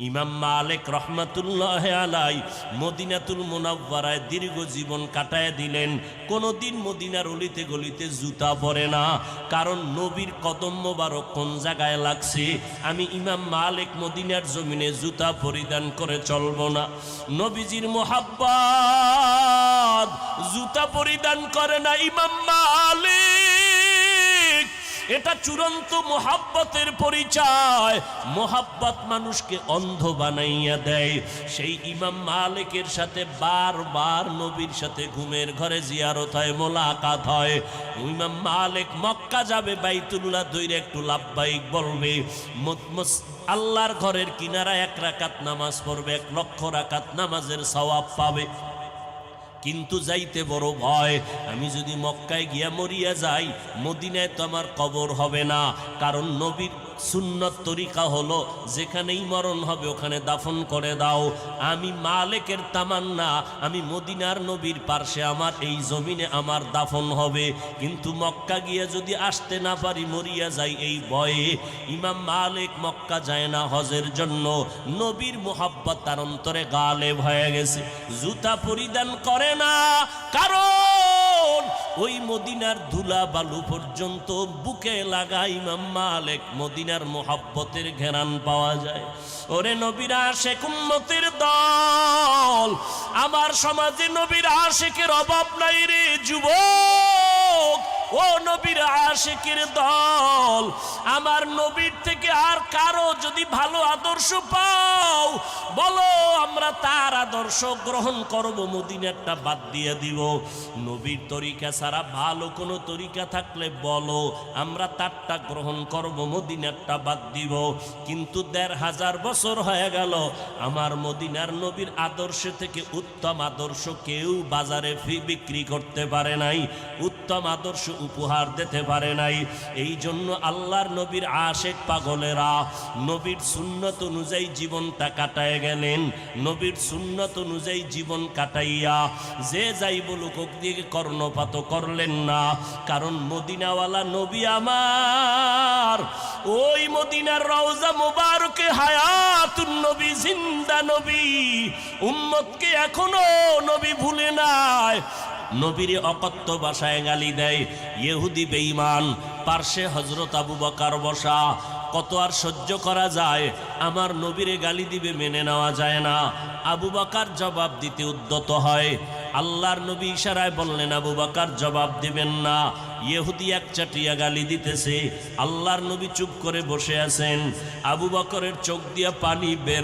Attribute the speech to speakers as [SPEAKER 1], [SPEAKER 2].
[SPEAKER 1] ইমাম মালিক রহমাতুল্লাহ আলাই মদিনাতুল মুনাওয়ারায় দীর্ঘ জীবন কাটায় দিলেন। কোনোদিন মদিনার অলিতে গলিতে জুতা পরে না, কারণ নবীর কদম মোবারক কোন জায়গায় লাগছে। আমি ইমাম মালিক মদিনার জমিনে জুতা পরিধান করে চলবো না। নবীজির মোহাব্বত জুতা পরিধান করে না ইমাম মালিক। এটা চূড়ান্ত মোহাব্বতের পরিচয়। মোহাব্বত মানুষকে অন্ধ বানাইয়া দেয়। সেই ইমাম মালিকের সাথে বারবার নবীর সাথে ঘুমের ঘরে জিয়ারত হয়, মোলাকাত হয়। ইমাম মালিক মক্কা যাবে, বাইতুল্লাহ ধরে একটু লাব্বাইক বলবে, আল্লাহর ঘরের কিনারায় 1 রাকাত নামাজ পড়বে, 1 লক্ষ রাকাত নামাজের সওয়াব পাবে। কিন্তু যাইতে বড় ভয়, আমি যদি মক্কায় গিয়া মরিয়া যাই, মদিনায় তো আমার কবর হবে না। কারণ নবীর সুন্নত তরিকা হলো যেখানেই মরণ হবে ওখানে দাফন করে দাও। আমি মালিকের তামান্না, আমি মদিনার নবীর পার্শ্বে আমার এই জমিনে আমার দাফন হবে। কিন্তু মক্কা গিয়া যদি আসতে না পারি, মরিয়া যাই এই ভয়ে, ইমাম মালিক মক্কা যায় না হজের জন্য। নবীর মোহাব্বত তার অন্তরে গালেব হয়ে গেছে, জুতা পরিধান করে না। কারণ ওই মদিনার ধুলা বালু পর্যন্ত বুকে লাগা ইমাম মালিক মদিনার মোহাব্বতের ঘেরান পাওয়া যায়। ওরে নবীর আশিক উম্মতের দল, আমার সমাজে নবীর আশিকের অভাব নাই রে যুবক। ও নবীর আশিকের দল, আমার নবীর থেকে আর কারো যদি ভালো আদর্শ পাও বলো, আমরা তার আদর্শ গ্রহণ করব, মদিনারটা বাদ দিয়ে দিব। নবীর তরিকা ছাড়া ভালো কোনো তরিকা থাকলে বলো, আমরা তারটা গ্রহণ করব, মদিনারটা বাদ দিব। কিন্তু 1500 বছর হয়ে গেল, আমার মদিনার নবীর আদর্শ থেকে উত্তম আদর্শ কেউ বাজারে বিক্রি করতে পারে নাই, উত্তম আদর্শ উপহার দিতে পারে নাই। এই জন্য আল্লাহর নবীর আশিক পাগলেরা নবীর সুন্নত অনুযায়ী জীবনটা কাটায় গেলেন। নবীর সুন্নত অনুযায়ী জীবন কাটাইয়া যে যাই বলুক দিকে কর্ণপাত করলেন না। কারণ মদিনাওয়ালা নবী আমার, ওই মদিনার রওজা মুবারকে হায়াতুন নবী, জিন্দা নবী, উম্মতকে এখনো নবী ভুলে নাই। নবীরে অকথ্য ভাষায় গালি দেয় ইহুদি বেঈমান, পার্শ্বে হযরত আবু বকর বসা। কত আর সহ্য করা যায়? আমার নবীরে গালি দিবে, মেনে নেওয়া যায় না। আবু বকর জবাব দিতে উদ্যত হয়। আল্লাহর নবী ইশারায় বললেন আবু বকর জবাব দিবেন না। ইহুদি একচাটিয়া গালি দিতেছে, আল্লাহর নবী চুপ করে বসে আছেন। আবু বকরের চোখ দিয়া পানি বের